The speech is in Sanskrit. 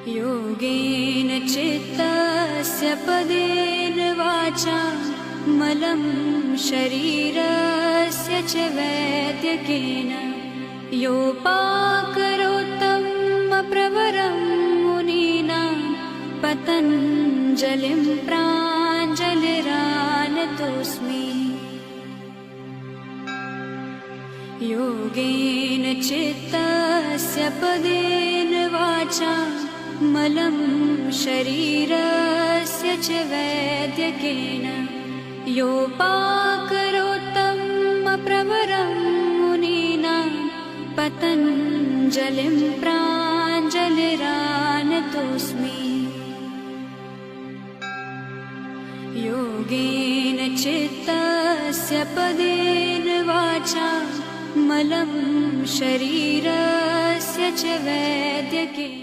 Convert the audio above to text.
योगेन चित्तस्य पदेन वाचा मलं शरीरस्य च वैद्यकेन योपाकरोत्तं प्रवरं मुनीनां पतञ्जलिं प्राञ्जलिरानतोऽस्मि। योगेन चित्तस्य पदेन वाचा मलं शरीरस्य च वैद्यकेन योपाकरोत्तं प्रवरं मुनीनां पतञ्जलिं प्राञ्जलिरानतोऽस्मि। योगेन चित्तस्य पदेन वाचा मलं शरीरस्य च वैद्यकेन